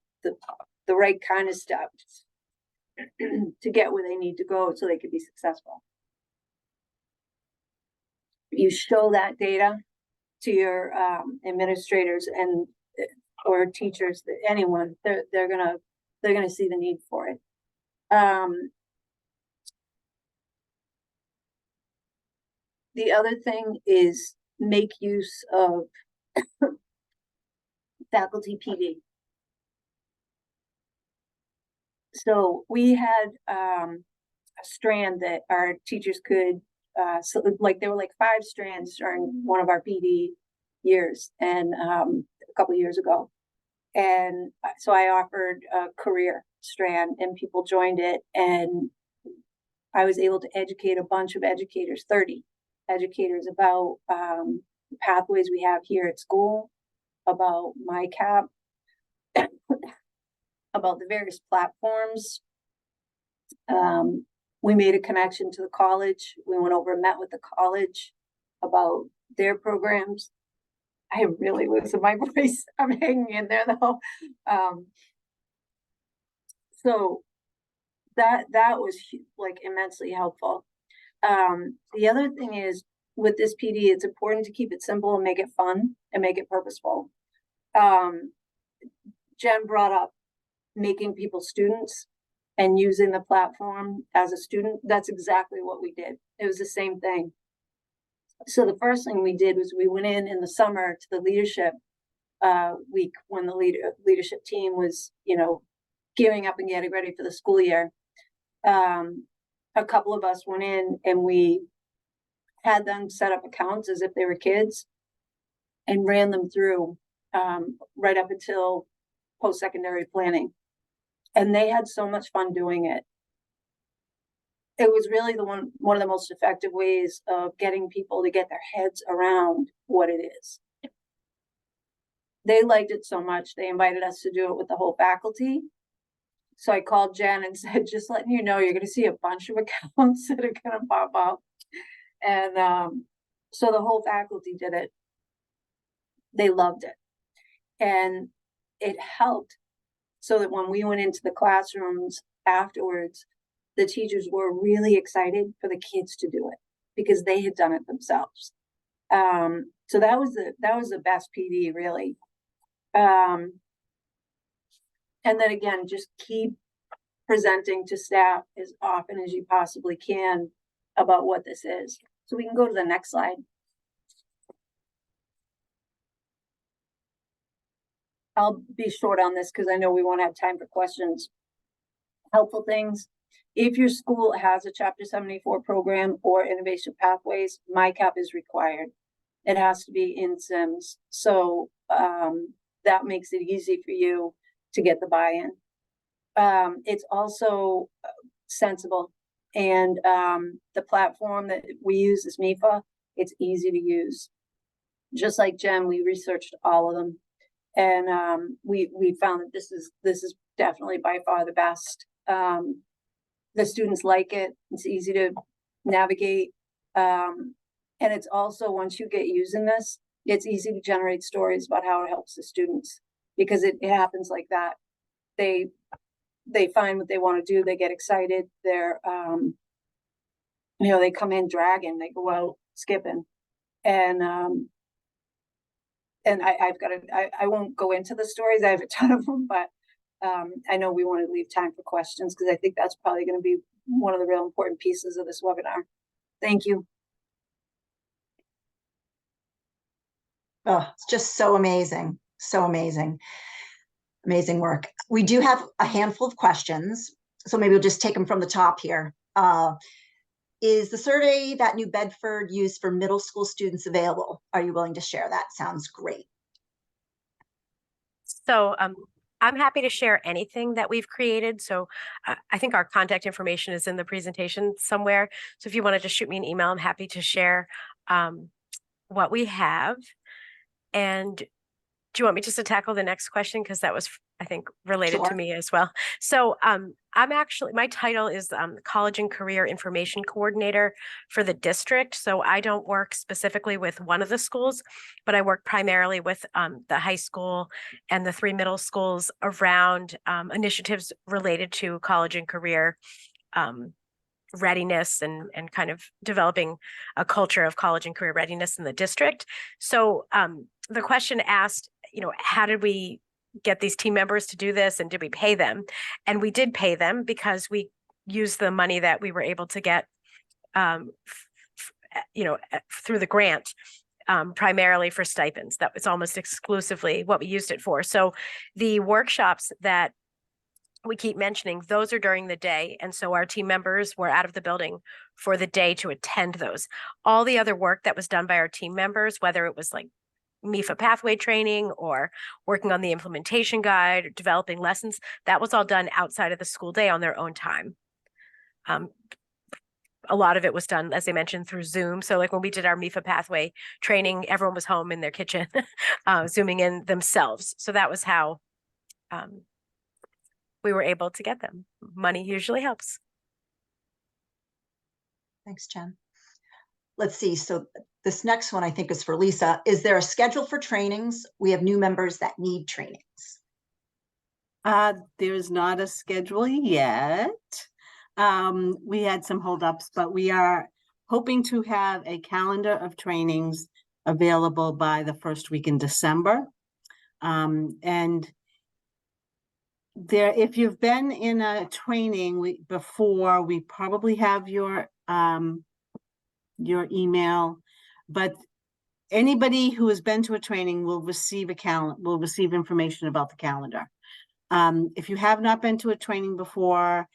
right kind of steps to get where they need to go so they can be successful. You show that data to your administrators and or teachers, anyone, they're gonna see the need for it. The other thing is make use of faculty PD. So we had a strand that our teachers could, so like there were like 5 strands during one of our PD years, and a couple of years ago. And so I offered a career strand and people joined it, and I was able to educate a bunch of educators, 30 educators, about pathways we have here at school, about MyCAP, about the various platforms. We made a connection to the college. We went over and met with the college about their programs. I really losing my voice. I'm hanging in there though. So that was like immensely helpful. The other thing is with this PD, it's important to keep it simple and make it fun and make it purposeful. Jen brought up making people students and using the platform as a student, that's exactly what we did. It was the same thing. So the first thing we did was we went in the summer to the leadership week when the leadership team was, you know, gearing up and getting ready for the school year. A couple of us went in and we had them set up accounts as if they were kids and ran them through right up until post-secondary planning. And they had so much fun doing it. It was really one of the most effective ways of getting people to get their heads around what it is. They liked it so much, they invited us to do it with the whole faculty. So I called Jen and said, just letting you know, you're going to see a bunch of accounts that are going to pop up. And so the whole faculty did it. They loved it. And it helped so that when we went into the classrooms afterwards, the teachers were really excited for the kids to do it because they had done it themselves. So that was the best PD, really. And then again, just keep presenting to staff as often as you possibly can about what this is. So we can go to the next slide. I'll be short on this because I know we won't have time for questions. Helpful things. If your school has a Chapter 74 program or Innovation Pathways, MyCAP is required. It has to be in Sims. So that makes it easy for you to get the buy-in. It's also sensible. And the platform that we use is MEFA. It's easy to use. Just like Jen, we researched all of them. And we found that this is definitely by far the best. The students like it. It's easy to navigate. And it's also, once you get using this, it's easy to generate stories about how it helps the students because it happens like that. They find what they want to do. They get excited. They're, you know, they come in dragging, they go out skipping. And I won't go into the stories. I have a ton of them, but I know we want to leave time for questions because I think that's probably going to be one of the real important pieces of this webinar. Thank you. Oh, it's just so amazing. So amazing. Amazing work. We do have a handful of questions, so maybe we'll just take them from the top here. Is the survey that New Bedford used for middle school students available? Are you willing to share that? Sounds great. So I'm happy to share anything that we've created. So I think our contact information is in the presentation somewhere. So if you want to just shoot me an email, I'm happy to share what we have. And do you want me just to tackle the next question? Because that was, I think, related to me as well. So I'm actually, my title is College and Career Information Coordinator for the district. So I don't work specifically with one of the schools, but I work primarily with the high school and the 3 middle schools around initiatives related to college and career readiness and kind of developing a culture of college and career readiness in the district. So the question asked, you know, how did we get these team members to do this and did we pay them? And we did pay them because we used the money that we were able to get, you know, through the grant, primarily for stipends. That was almost exclusively what we used it for. So the workshops that we keep mentioning, those are during the day. And so our team members were out of the building for the day to attend those. All the other work that was done by our team members, whether it was like MEFA pathway training or working on the implementation guide or developing lessons, that was all done outside of the school day on their own time. A lot of it was done, as I mentioned, through Zoom. So like when we did our MEFA pathway training, everyone was home in their kitchen, Zooming in themselves. So that was how we were able to get them. Money usually helps. Thanks, Jen. Let's see. So this next one I think is for Lisa. Is there a schedule for trainings? We have new members that need trainings. There's not a schedule yet. We had some holdups, but we are hoping to have a calendar of trainings available by the first week in December. And if you've been in a training before, we probably have your email, but anybody who has been to a training will receive information about the calendar. If you have not been to a training before,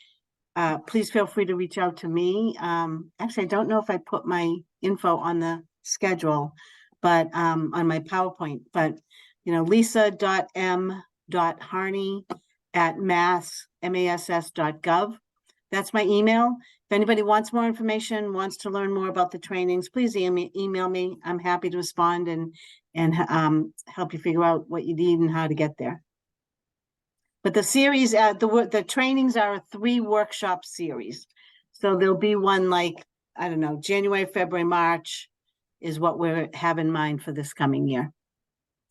please feel free to reach out to me. Actually, I don't know if I put my info on the schedule, but on my PowerPoint, but lisa.m.harney@mass.gov. That's my email. If anybody wants more information, wants to learn more about the trainings, please email me. I'm happy to respond and help you figure out what you need and how to get there. But the series, the trainings are a 3-workshop series. So there'll be one like, I don't know, January, February, March is what we have in mind for this coming year.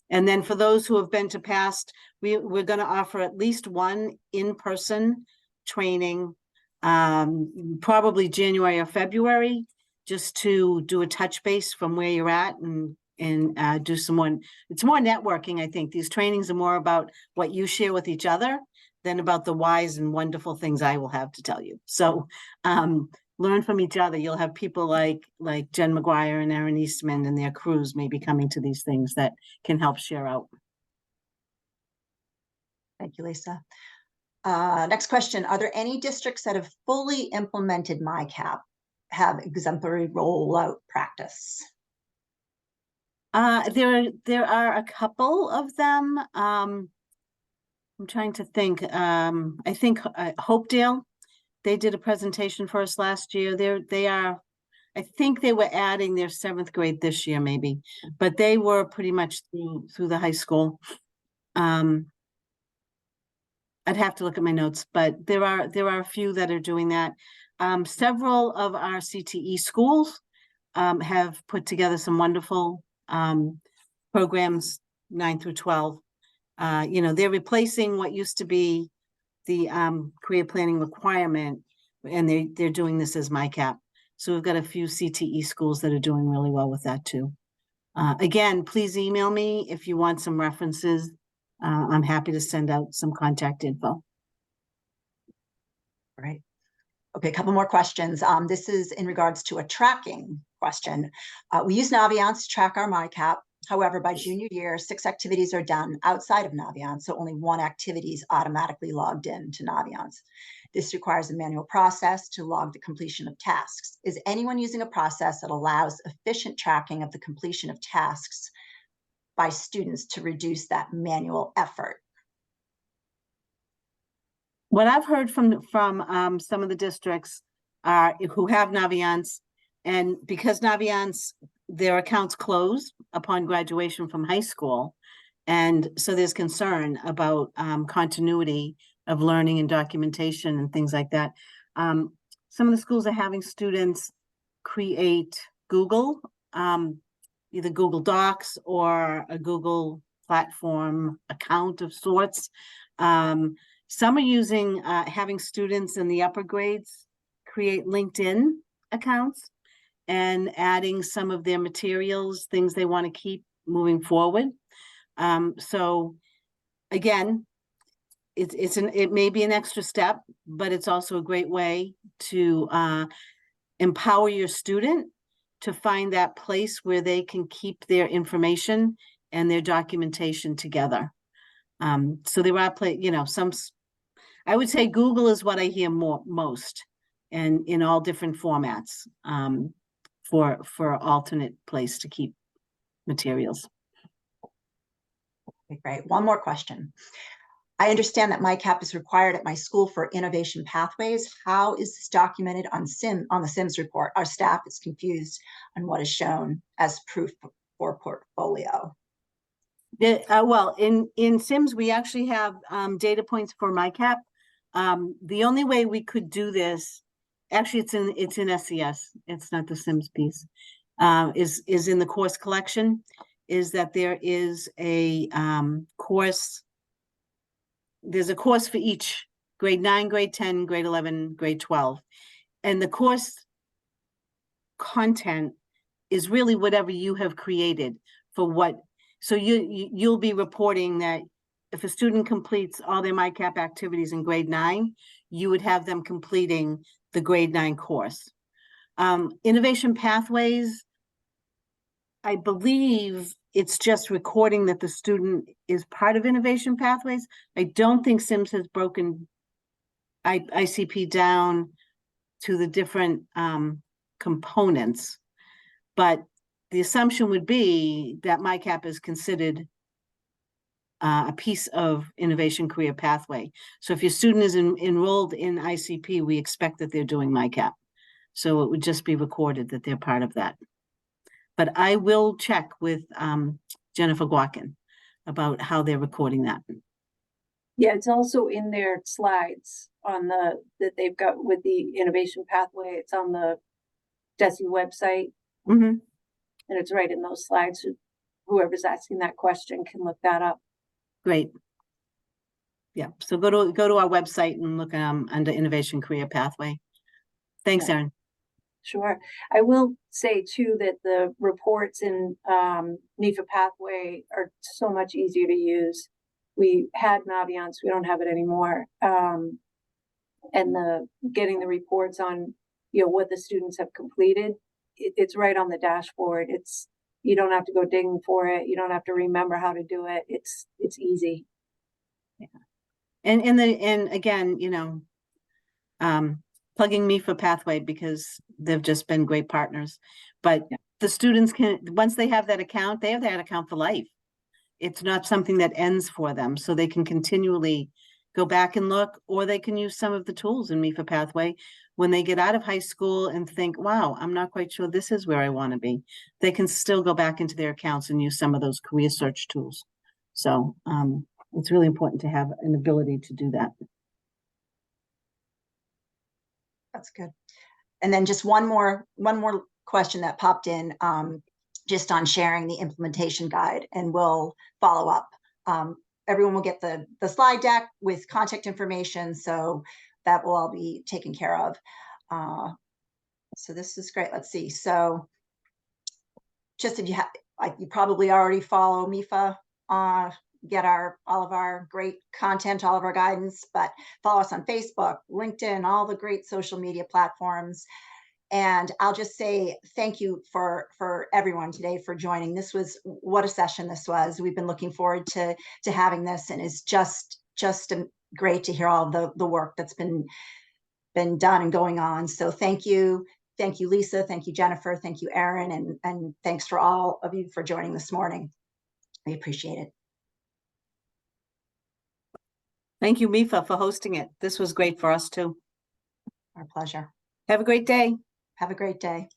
And then for those who have been to past, we're going to offer at least one in-person training, probably January or February, just to do a touch base from where you're at and do some more. It's more networking. I think these trainings are more about what you share with each other than about the wise and wonderful things I will have to tell you. So learn from each other. You'll have people like Jen McGuire and Aaron Eastman and their crews maybe coming to these things that can help share out. Thank you, Lisa. Next question. Are there any districts that have fully implemented MyCAP, have exemplary rollout practice? There are a couple of them. I'm trying to think. I think Hopedale, they did a presentation for us last year. I think they were adding their 7th grade this year, maybe, but they were pretty much through the high school. I'd have to look at my notes, but there are a few that are doing that. Several of our CTE schools have put together some wonderful programs, 9 through 12. They're replacing what used to be the career planning requirement, and they're doing this as MyCAP. So we've got a few CTE schools that are doing really well with that too. Again, please email me if you want some references. I'm happy to send out some contact info. Right. Okay, a couple more questions. This is in regards to a tracking question. We use Naviance to track our MyCAP. However, by junior year, 6 activities are done outside of Naviance, so only 1 activity is automatically logged in to Naviance. This requires a manual process to log the completion of tasks. Is anyone using a process that allows efficient tracking of the completion of tasks by students to reduce that manual effort? What I've heard from some of the districts who have Naviance, and because Naviance, their accounts close upon graduation from high school, and so there's concern about continuity of learning and documentation and things like that. Some of the schools are having students create Google, either Google Docs or a Google platform account of sorts. Some are using, having students in the upper grades create LinkedIn accounts and adding some of their materials, things they want to keep moving forward. So again, it may be an extra step, but it's also a great way to empower your student to find that place where they can keep their information and their documentation together. So there are some, I would say Google is what I hear most, and in all different formats, for alternate place to keep materials. Okay, great. One more question. I understand that MyCAP is required at my school for innovation pathways. How is this documented on the SIMS report? Our staff is confused on what is shown as proof for portfolio. Well, in SIMS, we actually have data points for MyCAP. The only way we could do this, actually it's in SES, it's not the SIMS piece, is in the course collection, is that there is a course. There's a course for each grade 9, grade 10, grade 11, grade 12. And the course content is really whatever you have created for what, so you'll be reporting that if a student completes all their MyCAP activities in grade 9, you would have them completing the grade 9 course. Innovation Pathways, I believe it's just recording that the student is part of Innovation Pathways. I don't think Sims has broken ICP down to the different components, but the assumption would be that MyCAP is considered a piece of Innovation Career Pathway. So if your student is enrolled in ICP, we expect that they're doing MyCAP. So it would just be recorded that they're part of that. But I will check with Jennifer Guakin about how they're recording that. Yeah, it's also in their slides on that they've got with the innovation pathway. It's on the DESE website. Mm-hmm. And it's right in those slides. So whoever's asking that question can look that up. Great. Yeah, so go to our website and look under Innovation Career Pathway. Thanks, Yeah. Erin. Sure. I will say too that the reports in MEFA pathway are so much easier to use. We had Naviance, we don't have it anymore. And getting the reports on, what the students have completed, it's right on the dashboard. You don't have to go digging for it. You don't have to remember how to do it. It's easy. Yeah. And again, plugging MEFA Pathway because they've just been great partners. But yeah, the students can, once they have that account, they have that account for life. It's not something that ends for them. So they can continually go back and look, or they can use some of the tools in MEFA Pathway when they get out of high school and think, wow, I'm not quite sure this is where I want to be. They can still go back into their accounts and use some of those career search tools. So it's really important to have an ability to do that. That's good. And then just one more question that popped in, just on sharing the implementation guide, and we'll follow up. Everyone will get the slide deck with contact information, so that will all be taken care of. So this is great. Let's see. So just if you probably already follow MEFA, get all of our great content, all of our guidance, but follow us on Facebook, LinkedIn, all the great social media platforms. And I'll just say thank you for everyone today for joining. What a session this was. We've been looking forward to having this, and it's just great to hear all the work that's been done and going on. So thank you, Lisa, thank you, Jennifer, thank you, Erin, and thanks for all of you for joining this morning. We appreciate it. Thank you, MEFA, for hosting it. This was great for us too. Our pleasure. Have a great day. Have a great day.